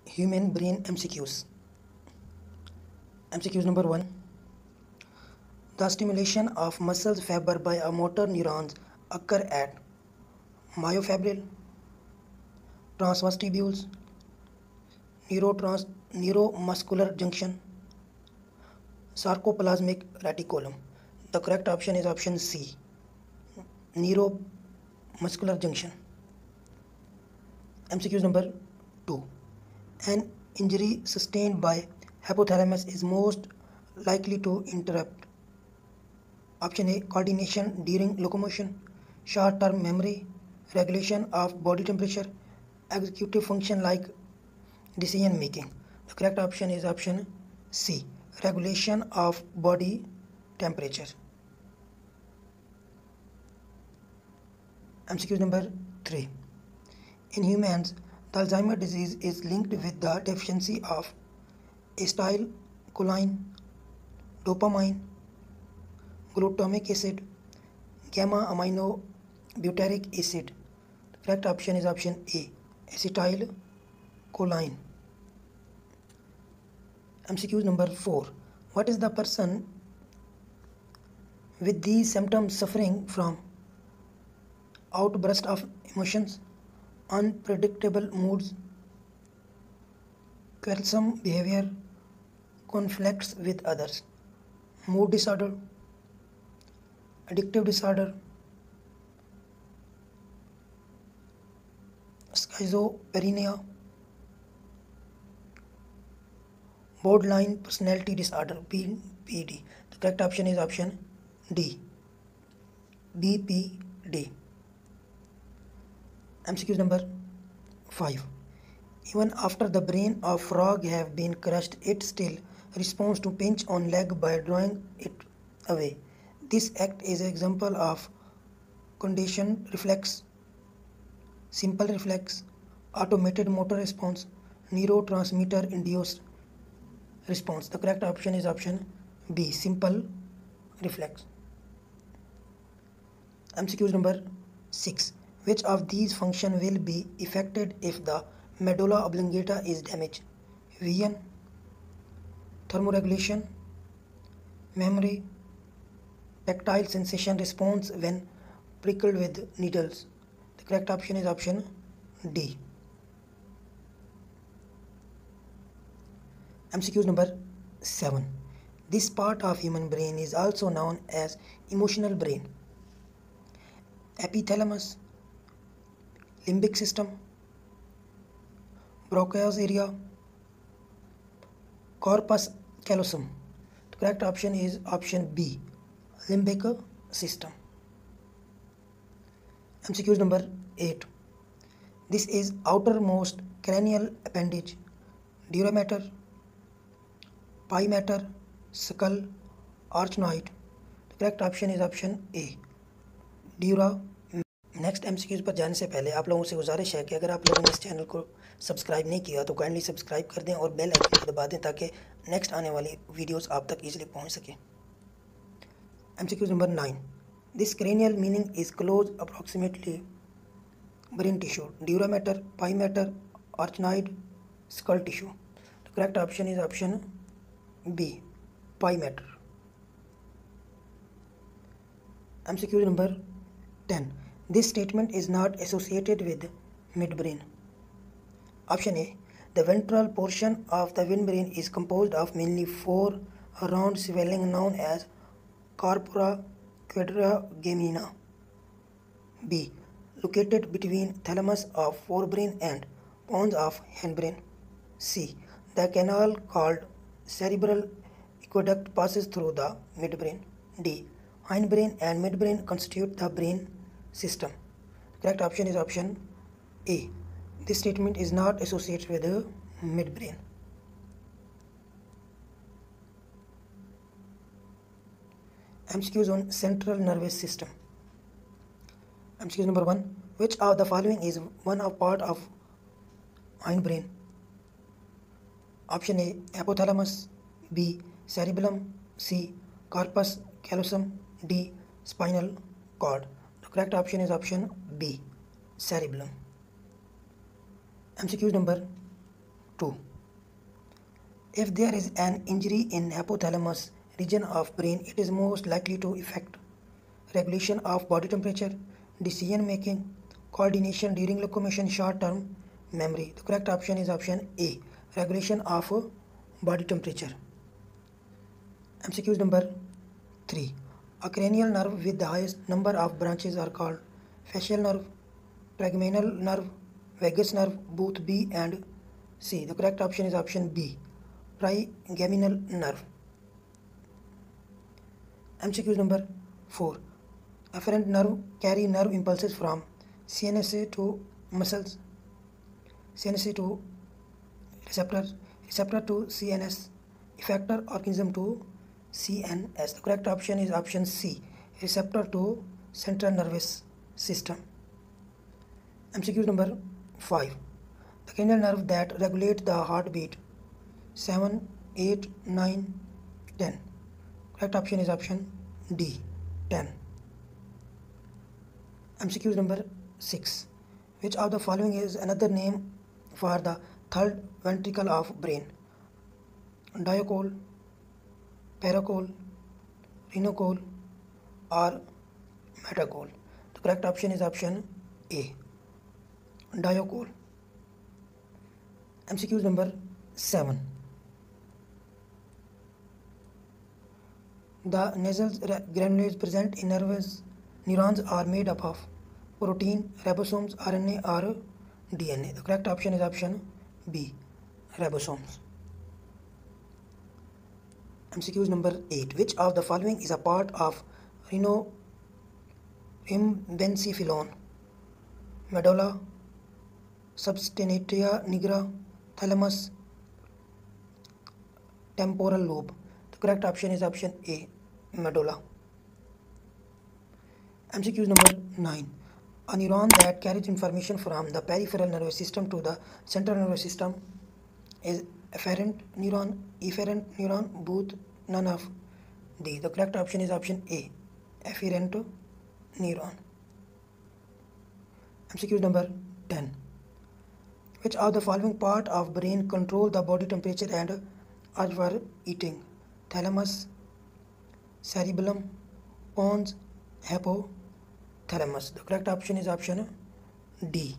Human brain MCQs. MCQs number 1. The stimulation of muscle fiber by a motor neurons occur at myofibril, transverse tubules, neuromuscular junction, sarcoplasmic reticulum. The correct option is option C, neuromuscular junction. MCQs number 2. An injury sustained by hypothalamus is most likely to interrupt option A, coordination during locomotion, short-term memory, regulation of body temperature, executive function like decision making. The correct option is option C, regulation of body temperature. MCQ number 3. In humans, the Alzheimer's disease is linked with the deficiency of acetylcholine, dopamine, glutamic acid, gamma aminobutyric acid. The correct option is option A, acetylcholine. MCQ number 4. What is the person with these symptoms suffering from outburst of emotions, unpredictable moods, quarrelsome behavior, conflicts with others, mood disorder, addictive disorder, schizophrenia, borderline personality disorder, BPD. The correct option is option D, BPD. MCQ number 5. Even after the brain of frog have been crushed, it still responds to pinch on leg by drawing it away. This act is an example of conditioned reflex, simple reflex, automated motor response, neurotransmitter induced response. The correct option is option B, simple reflex. MCQ number 6. Which of these functions will be affected if the medulla oblongata is damaged? Vision, thermoregulation, memory, tactile sensation response when prickled with needles. The correct option is option D. MCQ number 7. This part of human brain is also known as emotional brain. Epithalamus, limbic system, Broca's area, corpus callosum. The correct option is option B, limbic system. MCQ number 8. This is outermost cranial appendage, dura mater, pie mater, skull, arachnoid. The correct option is option A, dura. Next MCQs पर जाने से पहले आप लोगों से गुजारिश है कि अगर आप लोगों ने इस चैनल को सब्सक्राइब नहीं किया तो काइंडली सब्सक्राइब कर दें और बेल आइकन को दबा दें ताकि नेक्स्ट आने वाली वीडियोस आप तक इजीली पहुंच सके। MCQs number 9. This cranial meaning is close approximately brain tissue, dura mater, pia mater, arachnoid, skull tissue. The correct option is option B, pia mater. MCQs number 10. This statement is not associated with midbrain. Option A. The ventral portion of the midbrain is composed of mainly 4 round swelling known as corpora quadrigemina. B. Located between thalamus of forebrain and pons of hindbrain. C. The canal called cerebral aqueduct passes through the midbrain. D. Hindbrain and midbrain constitute the brain system. Correct option is option A. This statement is not associated with the midbrain. MCQs on central nervous system. MCQ number 1. Which of the following is one of part of hindbrain? Option A, hypothalamus. B, cerebellum. C, corpus callosum. D, spinal cord. Correct option is option B, cerebellum. MCQ number 2. If there is an injury in hypothalamus region of brain, it is most likely to affect regulation of body temperature, decision making, coordination during locomotion, short-term memory. The correct option is option A, regulation of body temperature. MCQ number 3. A cranial nerve with the highest number of branches are called facial nerve, trigeminal nerve, vagus nerve, both B and C. The correct option is option B, trigeminal nerve. MCQ number 4. Afferent nerve carry nerve impulses from CNS to muscles, CNS to receptors, receptor to CNS, effector organism to CNS. The correct option is option C, receptor to central nervous system. MCQ number 5. The cranial nerve that regulate the heartbeat 7, 8, 9, 10. Correct option is option D, 10. MCQ number 6. Which of the following is another name for the third ventricle of brain? Diacole, paracole, renocole, or metacole? The correct option is option A, diacole. MCQ number 7. The nasal granules present in neurons are made up of protein, ribosomes, RNA, or DNA. The correct option is option B, ribosomes. MCQ number 8. Which of the following is a part of rhinbencephalon? Medulla, substantia nigra, thalamus, temporal lobe. The correct option is option A, medulla. MCQ number 9. A neuron that carries information from the peripheral nervous system to the central nervous system is afferent neuron, efferent neuron, both, none of D. The correct option is option A, afferent neuron. MCQ number 10. Which of the following part of brain control the body temperature and urge for eating? Thalamus, cerebellum, pons, hypothalamus. The correct option is option D,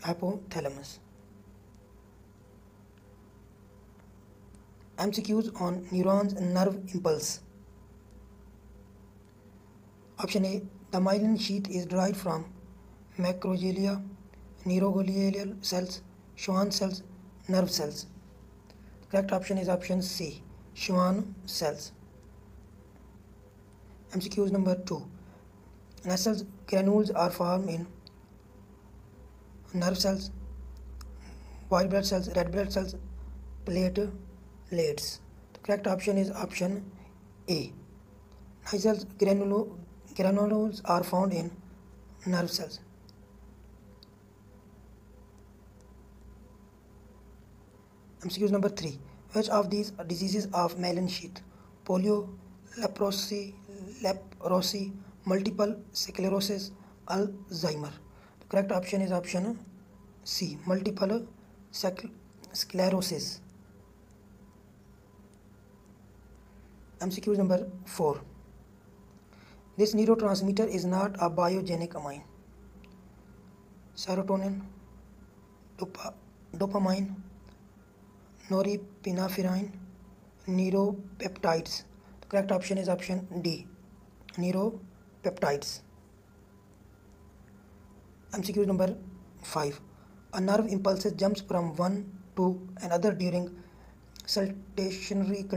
hypothalamus. MCQs on neurons and nerve impulse. Option A. The myelin sheath is derived from macroglia, neuroglial cells, Schwann cells, nerve cells. The correct option is option C, Schwann cells. MCQ number 2. Nasal granules are formed in nerve cells, white blood cells, red blood cells, platelets. The correct option is option A. Nasal granules are found in nerve cells. MCQ number 3. Which of these diseases of myelin sheath? Polio, leprosy, multiple sclerosis, Alzheimer. The correct option is option C, multiple sclerosis. MCQ number 4. This neurotransmitter is not a biogenic amine. Serotonin, dopamine, norepinephrine, neuropeptides. The correct option is option D, neuropeptides. MCQ number 5. A nerve impulse jumps from one to another during saltatory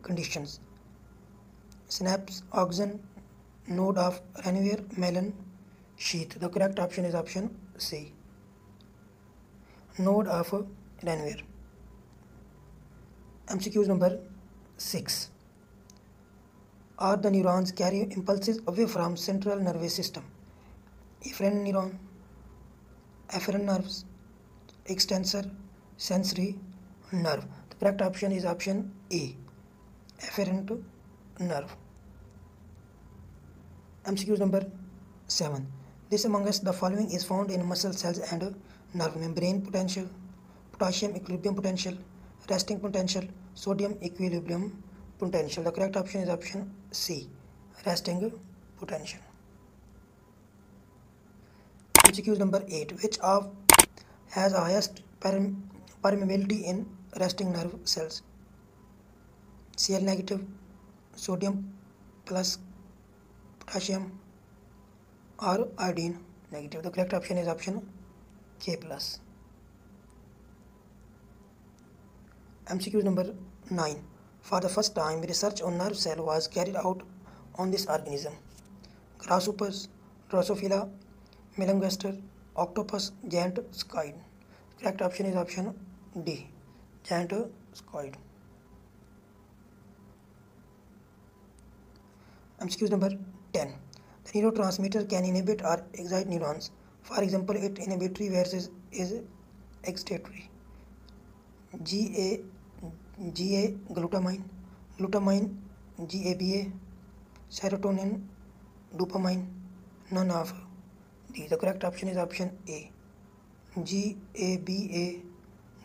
conditions. Synapse, axon, node of Ranvier myelin sheath. The correct option is option C, node of Ranvier. MCQ number 6. Are the neurons carry impulses away from central nervous system? Efferent neuron, afferent nerves, extensor, sensory nerve. The correct option is option A, afferent nerve. MCQ number 7. This amongst the following is found in muscle cells and nerve membrane potential, potassium equilibrium potential, resting potential, sodium equilibrium potential. The correct option is option C, resting potential. MCQ number 8. Which of has highest permeability in resting nerve cells? Cl negative, sodium plus potassium, or iodine negative. The correct option is option K plus. MCQ number 9. For the first time, research on nerve cell was carried out on this organism. Grasshoppers, Drosophila, Melanogaster, octopus, giant squid. Correct option is option D, giant squid. MCQ number 10. The neurotransmitter can inhibit or excite neurons. For example, it inhibitory versus is excitatory. GA glutamine, GABA, serotonin, dopamine, none of these. The correct option is option A, GABA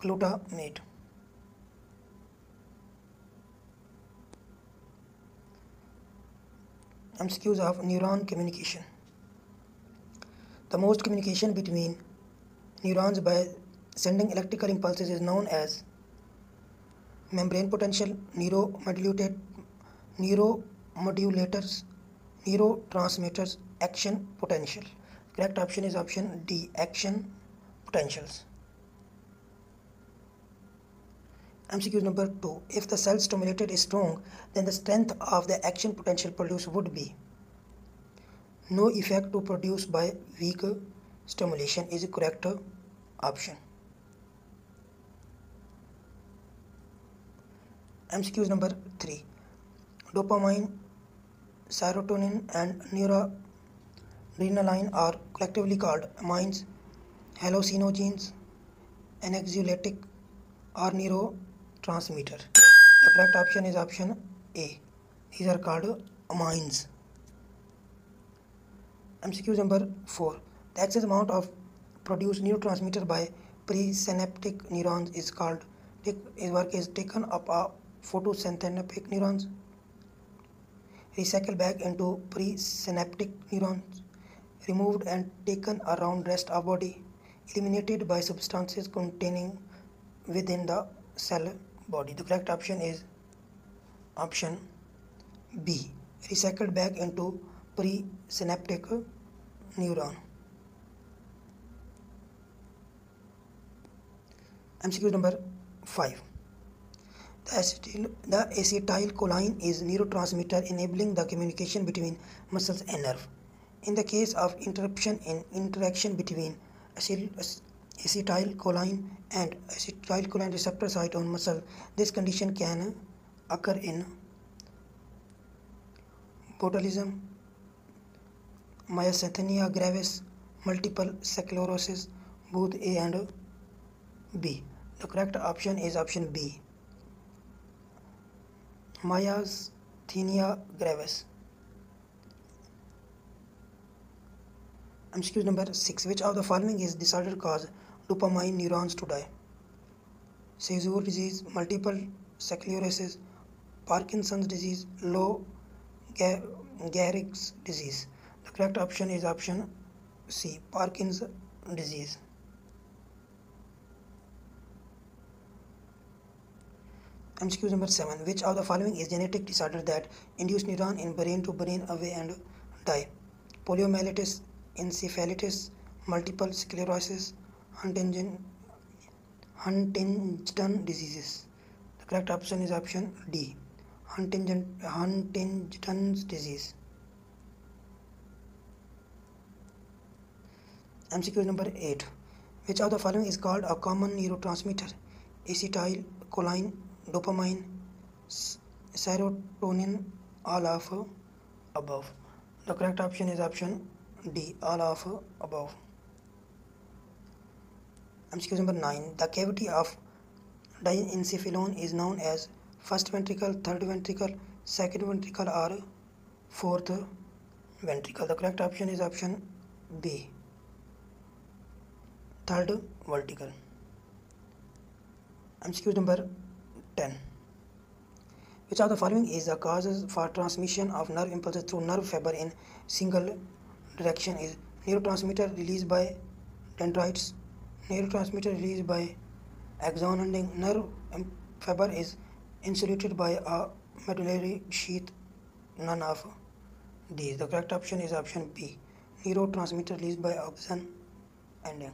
glutamate. MCQs of neuron communication. The most communication between neurons by sending electrical impulses is known as membrane potential, neuromodulators, neurotransmitters, action potential. Correct option is option D, action potentials. MCQ number 2. If the cell stimulated is strong, then the strength of the action potential produced would be no effect to produce by weak stimulation is a correct option. MCQ number 3. Dopamine, serotonin, and noradrenaline are collectively called amines, hallucinogens, anxiolytic, or neurotransmitter. The correct option is option A. These are called amines. MCQ number 4. The excess amount of produced neurotransmitter by presynaptic neurons is called work is taken up photosynaptic neurons, recycled back into presynaptic neurons, removed and taken around rest of body, eliminated by substances containing within the cell body. The correct option is option B, recycled back into presynaptic neuron. MCQ number 5. The acetylcholine is neurotransmitter enabling the communication between muscles and nerve. In the case of interruption in interaction between acetylcholine and acetylcholine receptor site on muscle, this condition can occur in botulism, myasthenia gravis, multiple sclerosis, both A and B. The correct option is option B, myasthenia gravis. MCQ number 6. Which of the following is disorder cause dopamine neurons to die? Sézure disease, multiple sclerosis, Parkinson's disease, Lou Gehrig's disease. The correct option is option C, Parkinson's disease. MCQ number 7. Which of the following is genetic disorder that induce neuron in brain to brain away and die? Poliomyelitis, encephalitis, multiple sclerosis, Huntington diseases. The correct option is option D, Huntington's disease. MCQ number 8. Which of the following is called a common neurotransmitter? Acetylcholine, dopamine, serotonin, all of above. The correct option is option D, all of above. MCQ number 9. The cavity of diencephalon is known as first ventricle, third ventricle, second ventricle, or fourth ventricle. The correct option is option B. Third, vertical. MCQ number 10. Which of the following is the causes for transmission of nerve impulses through nerve fiber in single direction? Is neurotransmitter released by dendrites, neurotransmitter released by axon, and nerve fiber is insulated by a medullary sheath? None of these. The correct option is option B. Neurotransmitter released by axon ending.